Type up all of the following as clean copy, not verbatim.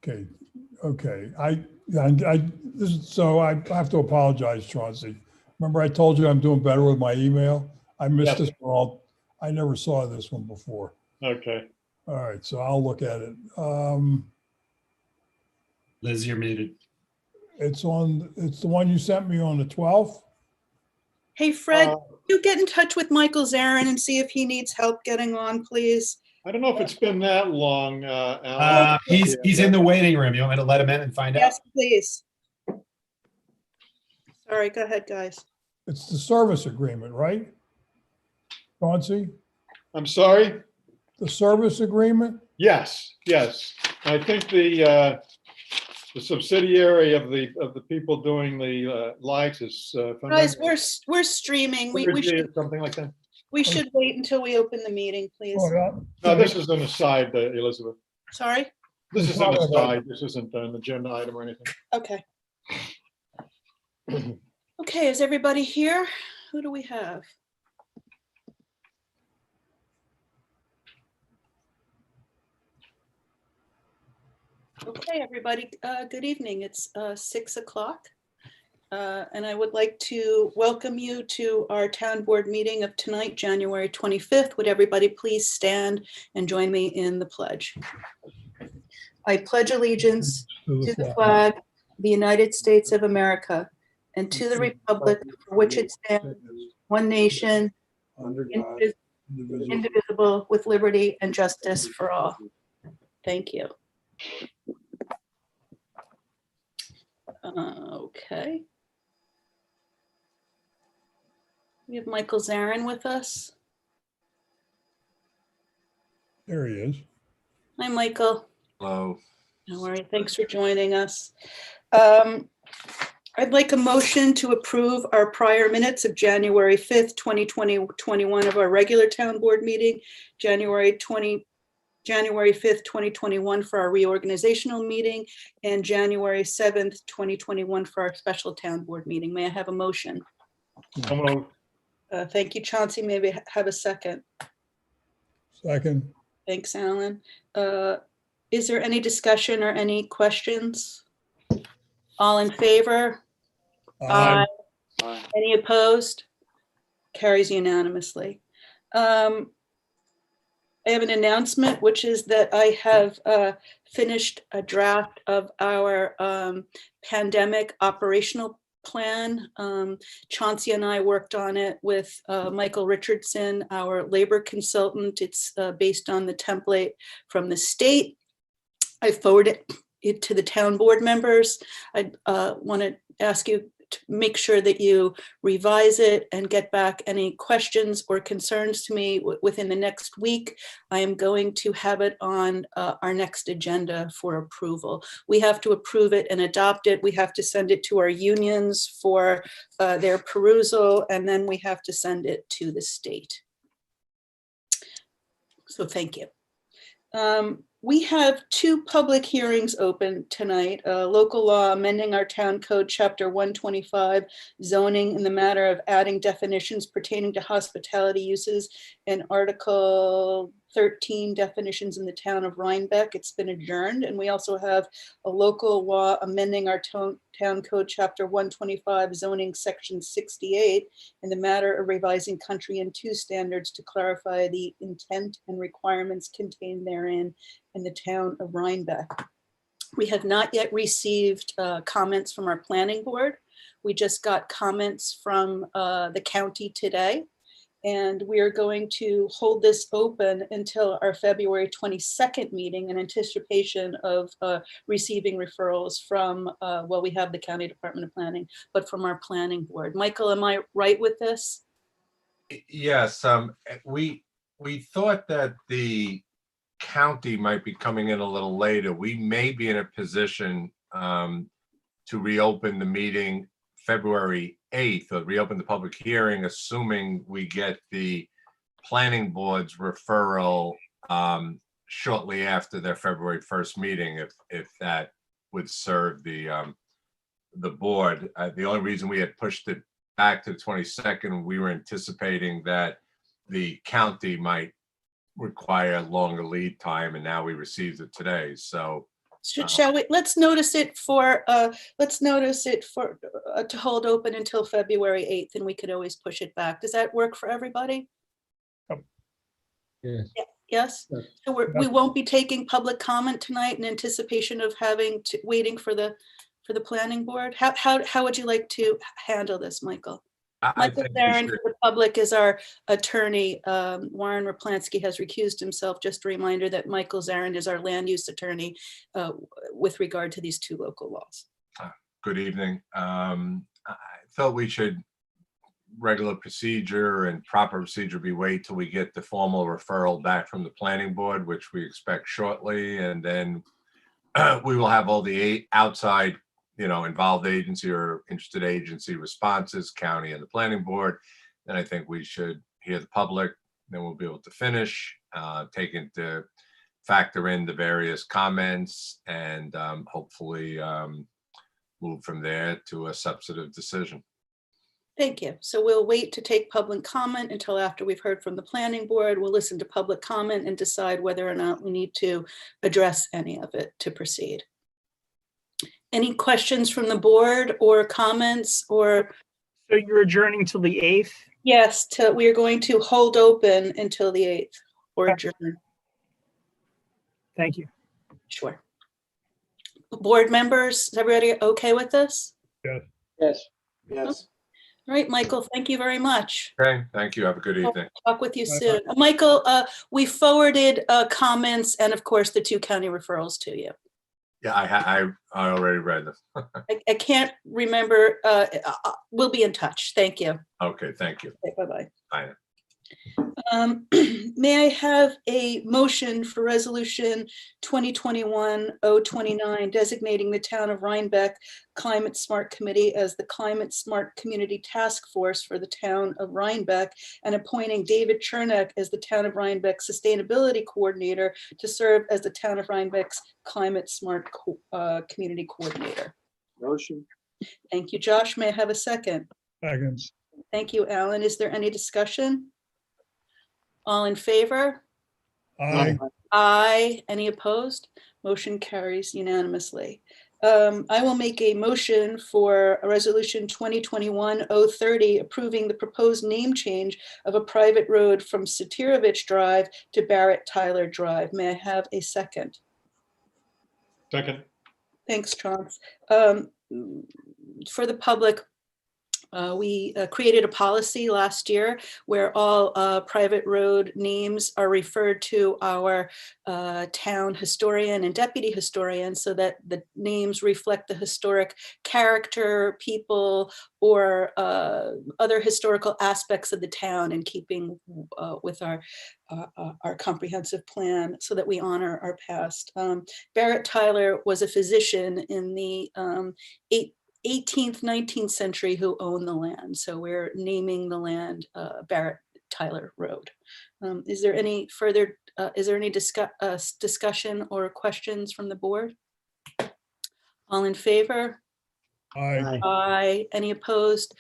Okay, okay. So I have to apologize, Chauncey. Remember I told you I'm doing better with my email? I missed Yes. this one. I never saw this one before. Okay. All right, so I'll look at it. Liz, you're muted. It's the one you sent me on the 12th? Hey, Fred, you get in touch with Michael Zarin and see if he needs help getting on, please. I don't know if it's been that long, Alan. He's in the waiting room. You want me to let him in and find out? Yes, please. Sorry, go ahead, guys. It's the service agreement, right? Chauncey, I'm sorry? the service agreement? Yes, yes. I think the subsidiary of the people doing the likes is Guys, we're streaming. something like that. We should wait until we open the meeting, please. Oh, yeah. No, this is an aside, Elizabeth. Sorry? This is an aside. This isn't an agenda item or anything. Okay. Okay, is everybody here? Who do we have? Okay, everybody, good evening. It's 6 o'clock. And I would like to welcome you to our town board meeting of tonight, January 25th. Would everybody please stand and join me in the pledge? I pledge allegiance to the flag of the United States of America and to the republic for which it stands, one nation, Under God, indivisible, with liberty and justice for all. Thank you. Okay. We have Michael Zarin with us. There he is. Hi, Michael. Hello. How are you? Thanks for joining us. I'd like a motion to approve our prior minutes of January 5th, 2021 of our regular town board meeting, January 5th, 2021 for our reorganizational meeting, and January 7th, 2021 for our special town board meeting. May I have a motion? Thank you, Chauncey. Maybe have a second. Second. Thanks, Alan. Is there any discussion or any questions? All in favor? Aye. Any opposed? Carries unanimously. I have an announcement, which is that I have finished a draft of our pandemic operational plan. Chauncey and I worked on it with Michael Richardson, our labor consultant. It's based on the template from the state. I forwarded it to the town board members. I want to ask you to make sure that you revise it and get back any questions or concerns to me within the next week. I am going to have it on our next agenda for approval. We have to approve it and adopt it. We have to send it to our unions for their perusal, and then we have to send it to the state. So thank you. We have two public hearings open tonight. Local law amending our town code chapter 125 zoning in the matter of adding definitions pertaining to hospitality uses, and article 13 definitions in the town of Rhinebeck. It's been adjourned. And we also have a local law amending our town code chapter 125 zoning section 68 in the matter of revising country and 2 standards to clarify the intent and requirements contained therein in the town of Rhinebeck. We have not yet received comments from our planning board. We just got comments from the county today. And we are going to hold this open until our February 22nd meeting in anticipation of receiving referrals from, well, we have the County Department of Planning, but from our planning board. Michael, am I right with this? Yes, we thought that the county might be coming in a little later. We may be in a position to reopen the meeting February 8th, or reopen the public hearing, assuming we get the planning board's referral shortly after their February 1st meeting, if that would serve the board. The only reason we had pushed it back to the 22nd, we were anticipating that the county might require longer lead time, and now we received it today. So Shall we, let's notice it for, to hold open until February 8th, and we could always push it back. Does that work for everybody? Yes. Yes? Yes. So we won't be taking public comment tonight in anticipation of waiting for the planning board? How would you like to handle this, Michael? I Michael think we Zarin, should, for the public, is our attorney. Warren Raplansky has recused himself. Just a reminder that Michael Zarin is our land use attorney with regard to these two local laws. good evening. I felt we should, regular procedure and proper procedure be wait till we get the formal referral back from the planning board, which we expect shortly. And then we will have all the outside, involved agency or interested agency responses, county and the planning board. And I think we should hear the public, then we'll be able to finish, take into factor in the various comments and hopefully move from there to a substantive decision. Thank you. So we'll wait to take public comment until after we've heard from the planning board. We'll listen to public comment and decide whether or not we need to address any of it to proceed. Any questions from the board or comments or? So you're adjourning till the 8th? Yes, we are going to hold open until the 8th or adjourn. Thank you. Sure. Board members, is everybody okay with this? Yes. Yes. All right, Michael, thank you very much. Okay, thank you. Have a good evening. Talk with you Bye-bye. soon. Michael, we forwarded comments and of course the 2 county referrals to you. Yeah, I already read them. I can't remember. We'll be in touch. Thank you. Okay, thank you. Okay, bye-bye. Bye. May I have a motion for resolution 2021-029 designating the town of Rhinebeck Climate Smart Committee as the Climate Smart Community Task Force for the town of Rhinebeck and appointing David Chernak as the town of Rhinebeck Sustainability Coordinator to serve as the town of Rhinebeck's Climate Smart Community Coordinator? Motion. Thank you, Josh. May I have a second? Seconds. Thank you, Alan. Is there any discussion? All in favor? Aye. Aye. Any opposed? Motion carries unanimously. I will make a motion for a resolution 2021-030 approving the proposed name change of a private road from Satirovich Drive to Barrett Tyler Drive. May I have a second? Second. Thanks, Chance. For the public, we created a policy last year where all private road names are referred to our town historian and deputy historian so that the names reflect the historic character, people, or other historical aspects of the town in keeping with our comprehensive plan so that we honor our past. Barrett Tyler was a physician in the 18th, 19th century who owned the land. So we're naming the land Barrett Tyler Road. Is there any further, discussion or questions from the board? All in favor? Aye. Aye. Any opposed?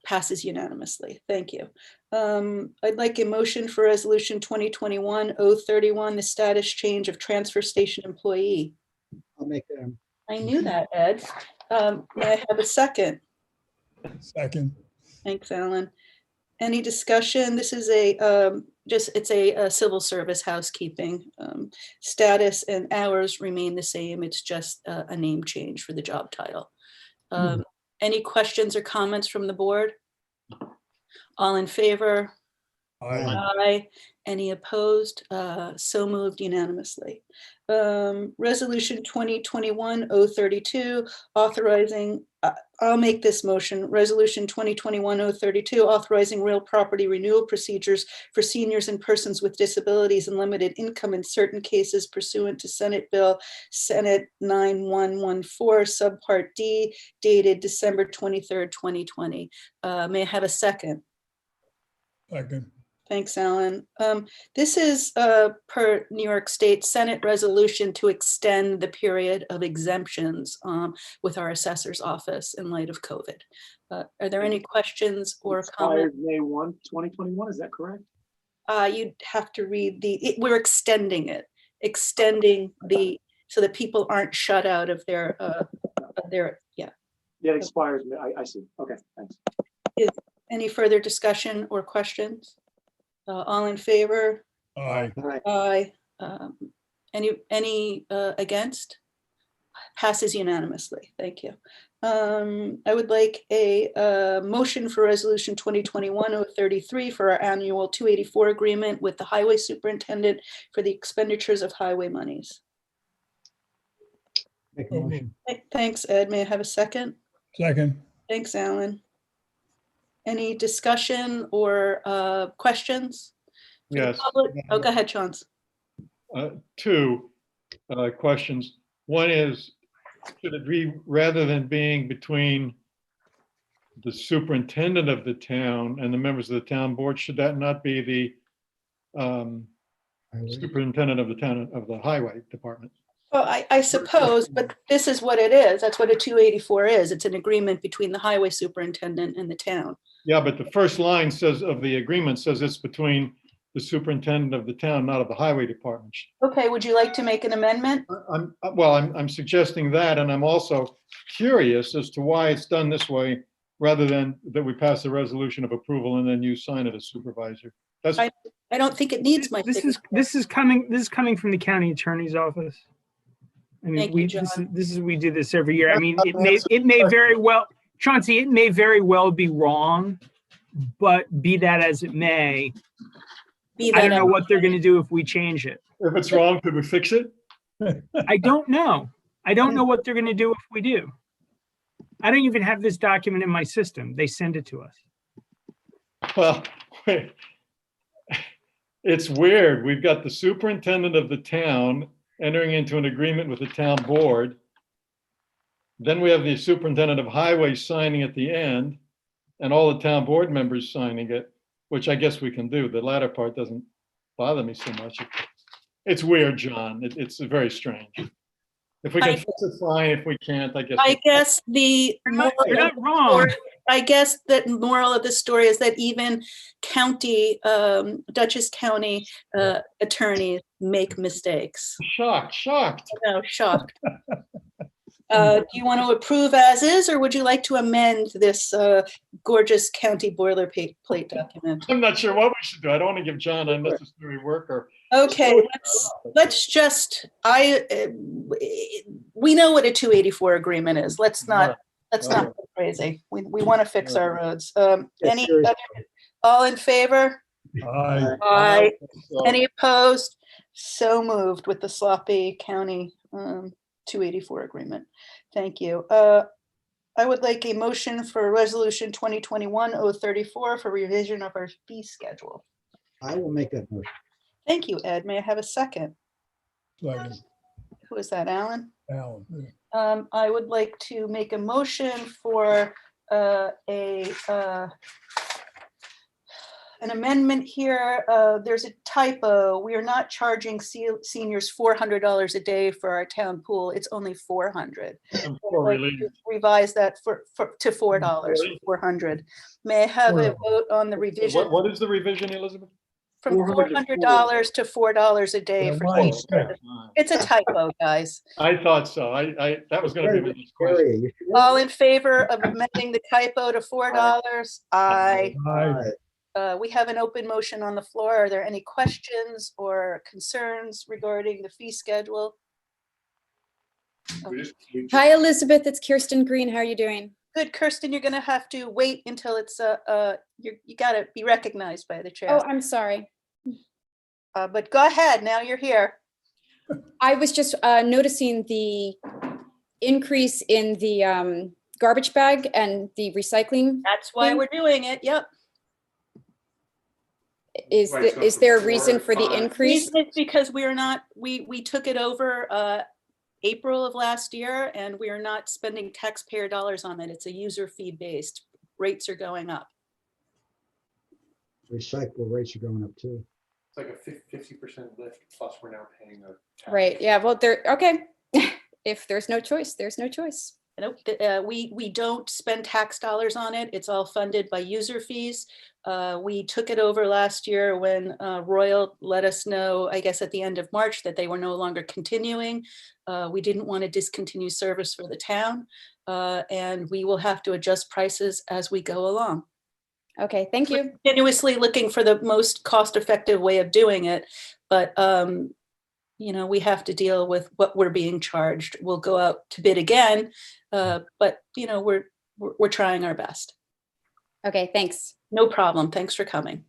Passes unanimously. Thank you. I'd like a motion for resolution 2021-031, the status change of transfer station employee. I'll make that. I knew that, Ed. May I have a second? Second. Thanks, Alan. Any discussion? This is it's a civil service housekeeping. Status and hours remain the same. It's just a name change for the job title. Any questions or comments from the board? All in favor? Aye. Aye. Any opposed? So moved unanimously. Resolution 2021-032 authorizing, I'll make this motion, resolution 2021-032 authorizing real property renewal procedures for seniors and persons with disabilities and limited income in certain cases pursuant to Senate Bill 9114 subpart D dated December 23rd, 2020. May I have a second? Second. Thanks, Alan. This is per New York State Senate resolution to extend the period of exemptions with our assessor's office in light of COVID. Are there any questions or comments? May 1, 2021, is that correct? You'd have to read we're extending it, extending the so that people aren't shut out of their, yeah. That expires, I see. Okay, thanks. Any further discussion or questions? All in favor? Aye. All right. Aye. Any against? Passes unanimously. Thank you. I would like a motion for resolution 2021-033 for our annual 284 agreement with the highway superintendent for the expenditures of highway monies. Make a motion. Thanks, Ed. May I have a second? Second. Thanks, Alan. Any discussion or questions? For the Yes. public? Oh, go ahead, Chauncey. Two questions. One is, should it be, rather than being between the superintendent of the town and the members of the town board, should that not be the superintendent of the town, of the highway department? Well, I suppose, but this is what it is. That's what a 284 is. It's an agreement between the highway superintendent and the town. Yeah, but the first line says, of the agreement says it's between the superintendent of the town, not of the highway department. Okay, would you like to make an amendment? I'm suggesting that, and I'm also curious as to why it's done this way, rather than that we pass a resolution of approval and then you sign it as supervisor. That's, I don't think it needs my This signature. is coming from the county attorney's office. I mean, Thank you, we do this every year. I mean, it may very well, Chauncey, it may very well be wrong, but be that as it may, Be I don't that know what they're going to do if we change it. if it's wrong, could we fix it? I don't know. I don't know what they're going to do if we do. I don't even have this document in my system. They send it to us. Well, wait. It's weird. We've got the superintendent of the town entering into an agreement with the town board. Then we have the superintendent of highways signing at the end, and all the town board members signing it, which I guess we can do. The latter part doesn't bother me so much. It's weird, John. It's very strange. If we can fix it, fine. If we can't, I guess. I guess the You're not wrong. I guess that moral of the story is that even county, Dutchess County attorneys make mistakes. Shocked. No, shocked. Do you want to approve as is, or would you like to amend this gorgeous county boilerplate document? I'm not sure what we should do. I don't want to give John unnecessary work or. Okay, let's just, we know what a 284 agreement is. Let's not go crazy. We want to fix our roads. Any other, all in favor? Aye. Aye. Any opposed? So moved with the sloppy county 284 agreement. Thank you. I would like a motion for resolution 2021-034 for revision of our fee schedule. I will make that motion. Thank you, Ed. May I have a second? Second. Who is that, Alan? Alan. I would like to make a motion for an amendment here. There's a typo. We are not charging seniors $400 a day for our town pool. It's only $400. I'm so relieved. Revise that to $4, 400. May I have a vote on the revision What is the revision, Elizabeth? from $400 to $4 a day Yeah, for mine seniors? said. It's a typo, guys. I thought so. That was going to be my next question. Area, you sure? All in favor of amending the typo to $4? Aye. Aye. We have an open motion on the floor. Are there any questions or concerns regarding the fee schedule? Hi, Elizabeth. It's Kirsten Green. How are you doing? Good, Kirsten, you're gonna have to wait until it's, you gotta be recognized by the chair. Oh, I'm sorry. But go ahead, now you're here. I was just noticing the increase in the garbage bag and the recycling. That's why we're doing it, yep. Is there a reason for the increase? Reason is because we are not, we took it over April of last year, and we are not spending taxpayer dollars on it. It's a user fee based. Rates are going up. Recycle rates are going up too. It's like a 50% lift, plus we're now paying a tax. Right, yeah, well, okay. If there's no choice, there's no choice. Nope, we don't spend tax dollars on it. It's all funded by user fees. We took it over last year when Royal let us know, I guess at the end of March, that they were no longer continuing. We didn't want to discontinue service for the town, and we will have to adjust prices as we go along. Okay, thank you. Continuously looking for the most cost-effective way of doing it, but you know, we have to deal with what we're being charged. We'll go out to bid again, but you know, we're trying our best. Okay, thanks. No problem. Thanks for coming.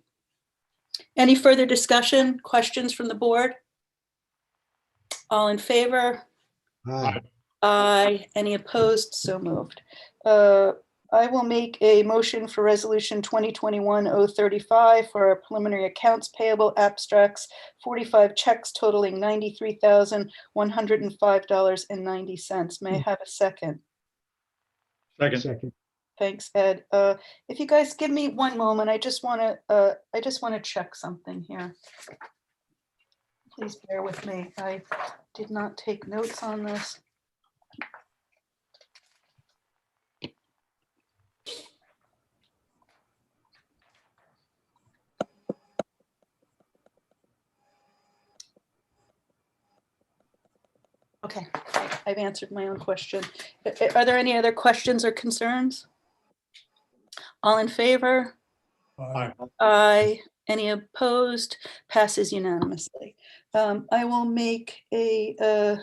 Any further discussion, questions from the board? All in favor? Aye. Aye. Any opposed? So moved. I will make a motion for resolution 2021-035 for our preliminary accounts payable abstracts, 45 checks totaling $93,105.90. May I have a second? Second. Second. Thanks, Ed. If you guys give me one moment, I just want to check something here. Please bear with me. I did not take notes on this. Okay, I've answered my own question. Are there any other questions or concerns? All in favor? Aye. Aye. Any opposed? Passes unanimously. I will make a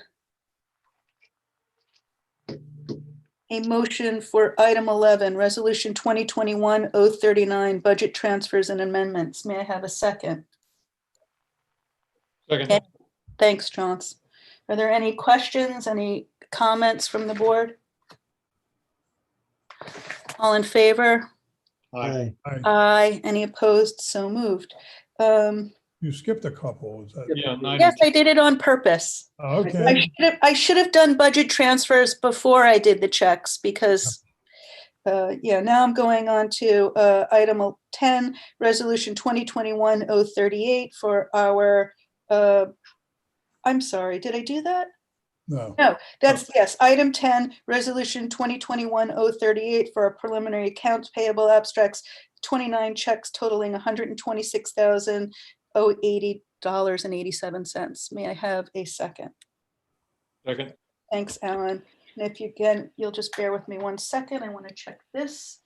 motion for item 11, resolution 2021-039, budget transfers and amendments. May I have a second? Second. Thanks, Chauncey. Are there any questions, any comments from the board? All in favor? Aye. Aye. Any opposed? So moved. You skipped a couple. Is that? Yeah, 90. Yes, I did it on purpose. Okay. I should have done budget transfers before I did the checks because, yeah, now I'm going on to item 10, resolution 2021-038 for our, I'm sorry, did I do that? No. No, that's, yes, item 10, resolution 2021-038 for our preliminary accounts payable abstracts, 29 checks totaling $126,080.87. May I have a second? Second. Thanks, Alan. And if you can, you'll just bear with me one second. I want to check this.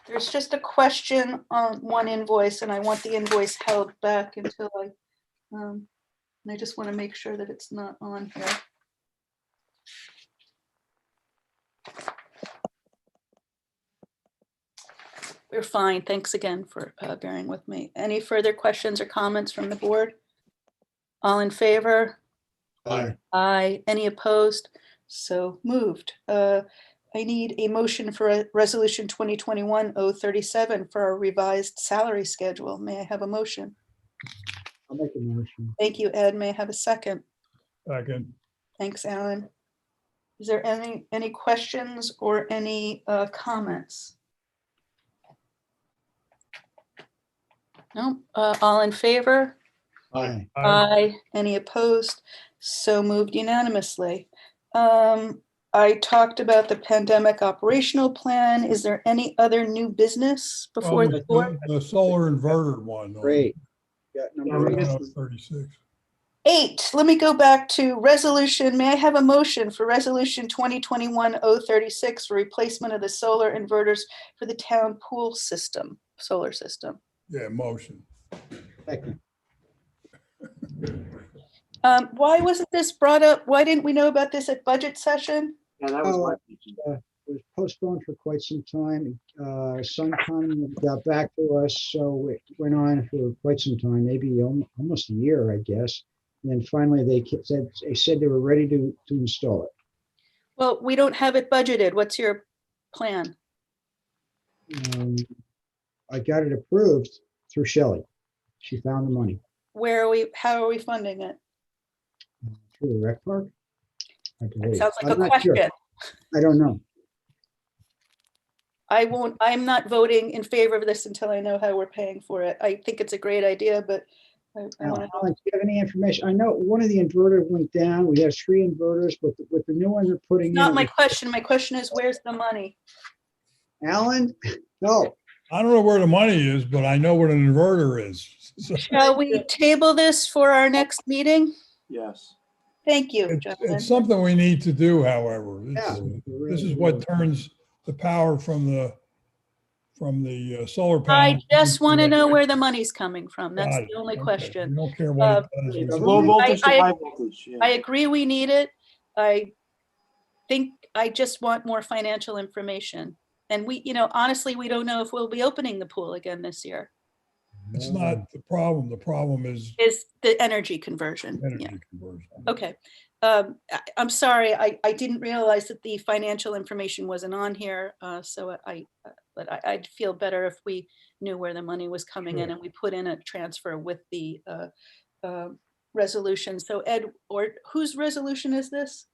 There's just a question on one invoice and I want the invoice held back until and I just want to make sure that it's not on here. We're fine. Thanks again for bearing with me. Any further questions or comments from the board? All in favor? Aye. Aye. Any opposed? So moved. I need a motion for resolution 2021-037 for a revised salary schedule. May I have a motion? I'll make a motion. Thank you, Ed. May I have a second? Second. Thanks, Alan. Is there any questions or any comments? No, all in favor? Aye. Aye. Any opposed? So moved unanimously. I talked about the pandemic operational plan. Is there any other new business before the board? The solar inverter one. Great. Got number 8. 36. 8, let me go back to resolution. May I have a motion for resolution 2021-036 for replacement of the solar inverters for the town pool system, solar system? Yeah, motion. Second. Why wasn't this brought up? Why didn't we know about this at budget session? Yeah, that Oh, was it was postponed for quite some time. Sun got back to us, so it went on for quite some time, maybe almost a year, I guess. And then finally, they said they were ready to install it. Well, we don't have it budgeted. What's your plan? I got it approved through Shelley. She found the money How are we funding it? through the rec park. I It believe. sounds like I'm a not sure. question. I don't know. I'm not voting in favor of this until I know how we're paying for it. I think it's a great idea, but I want to know. Alan, do you have any information? I know one of the inverters went down. We have 3 inverters, but with the new one they're putting in. Not my question. My question is, where's the money? Alan? No. I don't know where the money is, but I know what an inverter is. So Shall we table this for our next meeting? Yes. Thank you, it's gentlemen. something we need to do, however. Yeah. This is what turns the power from the solar I panel. just want to know where the money's coming from. That's Got it. the only Okay. question. We don't care what it does. It's We- low voltage to I- high voltage. Yeah. I agree we need it. I think I just want more financial information. And we, honestly, we don't know if we'll be opening the pool again this year. It's not the problem. The problem is Is the energy conversion. Yeah. energy conversion. Okay. I'm sorry, I didn't realize that the financial information wasn't on here. But I'd feel better if we knew where the money was coming in Sure. and we put in a transfer with the resolution. So Ed, or whose resolution is this?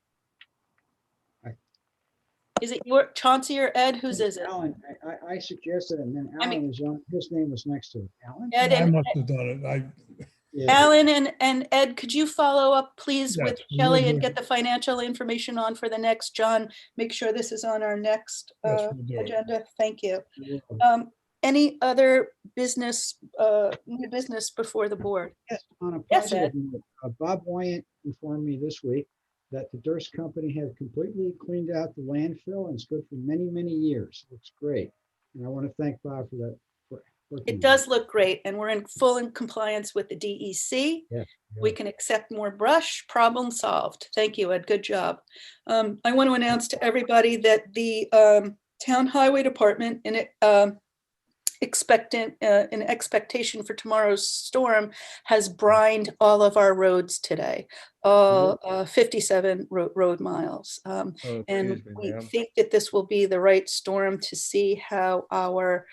Is it your Chauncey or Ed? Whose is it? Alan, I suggested it, and then I mean- Alan was on, his name was next to it. Alan? Ed I and must have done it. Yeah. Alan and Ed, could you follow up, please, with Yes, we Shelley will and do. get the financial information on for the next, John? Make sure this is on our next Yes, we'll do it. agenda. Thank you. You're welcome. Any other business, new business before the board? Yes, on a Yes, positive note, Bob Wyant informed me this week that the Durst Company have completely cleaned out the landfill and it's good for many, many years. Looks great. And I want to thank Bob for that. It does look great, and we're in full compliance with the DEC. Yeah, We yeah. can accept more brush, problem solved. Thank you, Ed, good job. I want to announce to everybody that the Town Highway Department, in expectation for tomorrow's storm, has brined all of our roads today, 57 road miles. And we think that this will be the right storm to see how our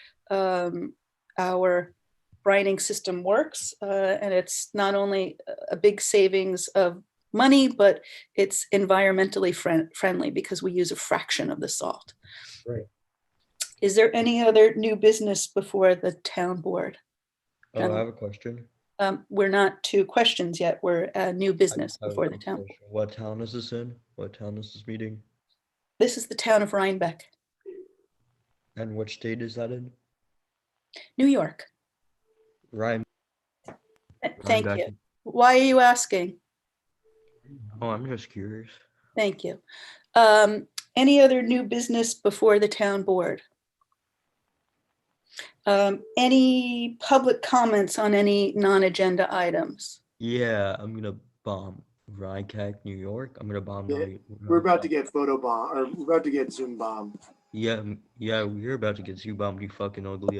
brining system works. And it's not only a big savings of money, but it's environmentally friendly because we use a fraction of the salt. Right. Is there any other new business before the town board? Oh, I have a question. We're not to questions yet. We're new business I have a before the quick town. question. What town is this in? What town is this meeting? This is the town of Rhinebeck, And which state is that in? New York. Ryan. Thank Rhinebeck. you. Why are you asking? Oh, I'm just curious. Thank you. Any other new business before the town board? Any public comments on any non-agenda items? Yeah, I'm gonna bomb Rhinebeck, New York. I'm gonna bomb. Yeah, Rhinebeck. We're about to get photo bomb, or we're about to get Zoom bomb. Yeah, yeah, we're about to get you bombed, you fucking ugly.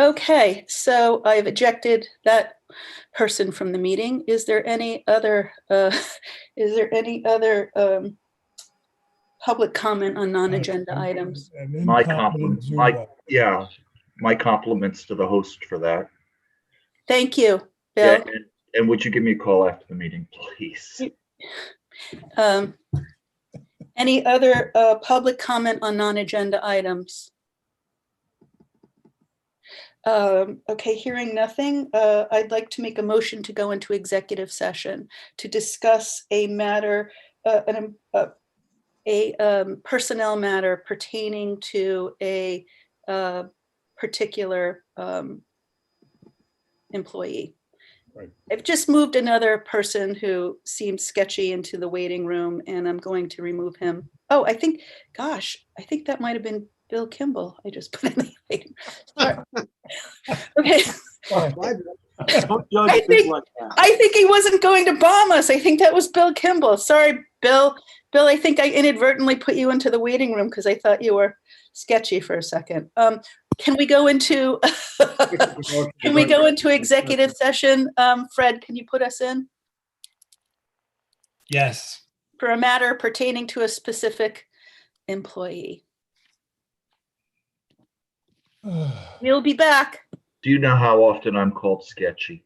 Okay, so I've ejected that person from the meeting. Is there any other public comment on non-agenda items? An My incompetent compliment, Zoom my, bot. yeah, my compliments to the host for that. Thank you, Yeah, Bill. and would you give me a call after the meeting, please? Any other public comment on non-agenda items? Okay, hearing nothing, I'd like to make a motion to go into executive session to discuss a matter, personnel matter pertaining to a particular employee. Right. I've just moved another person who seems sketchy into the waiting room, and I'm going to remove him. Oh, I think that might have been Bill Kimball. I just put in the waiting. Sorry. Okay. Don't judge I Bill think- like that. I think he wasn't going to bomb us. I think that was Bill Kimball. Sorry, Bill. Bill, I think I inadvertently put you into the waiting room because I thought you were sketchy for a second. Can we go into executive session? Fred, can you put us in Yes. for a matter pertaining to a specific employee? We'll be back. Do you know how often I'm called sketchy?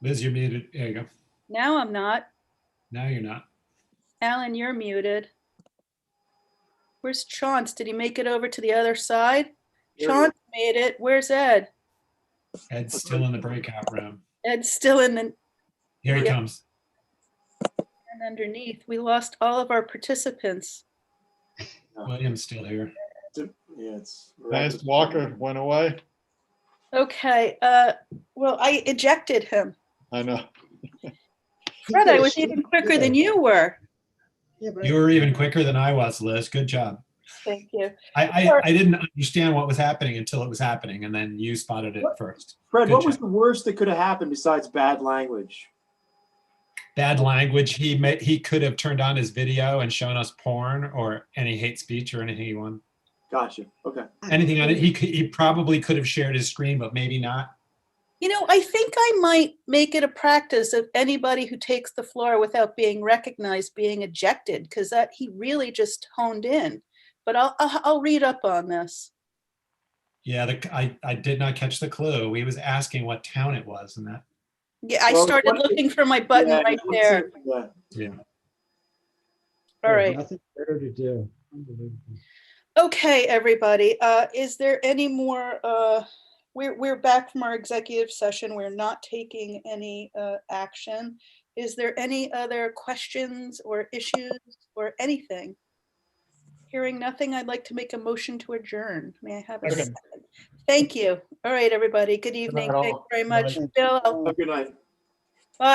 Liz, you're muted. There you go. Now I'm not. Now you're not. Alan, you're muted. Where's Chauncey? Did he make it over to the other side? There he Chauncey made it. Where's Ed? Ed's still in the breakout room. Ed's still in the, Here he Yeah. comes. and underneath. We lost all of our participants. William's still here. Yeah, it's. Lance Walker went away. Okay, well, I ejected him. I know. Fred, I was even quicker than you were. Yeah, but You were even quicker than I was, Liz. Good job. Thank you. I didn't understand what was happening until it was happening, and then you spotted it first. Fred, Good what was job. the worst that could have happened besides bad language? Bad language. He could have turned on his video and shown us porn or any hate speech or anything he wanted. Gotcha. Okay. Anything on it. He probably could have shared his screen, but maybe not. You know, I think I might make it a practice of anybody who takes the floor without being recognized being ejected, because that he really just honed in. But I'll read up on this. Yeah, I did not catch the clue. He was asking what town it was, and that. Yeah, I Well, started what- looking for my button Yeah, right that's there. it, yeah. Yeah. All right. Nothing better to do. Unbelievable. Okay, everybody. Is there any more? We're back from our executive session. We're not taking any action. Is there any other questions or issues or anything? Hearing nothing, I'd like to make a motion to adjourn. May I have a Okay. second? Thank you. All right, everybody. Good evening. all. Thanks very much. Thanks. Bill, I'll Have a good night.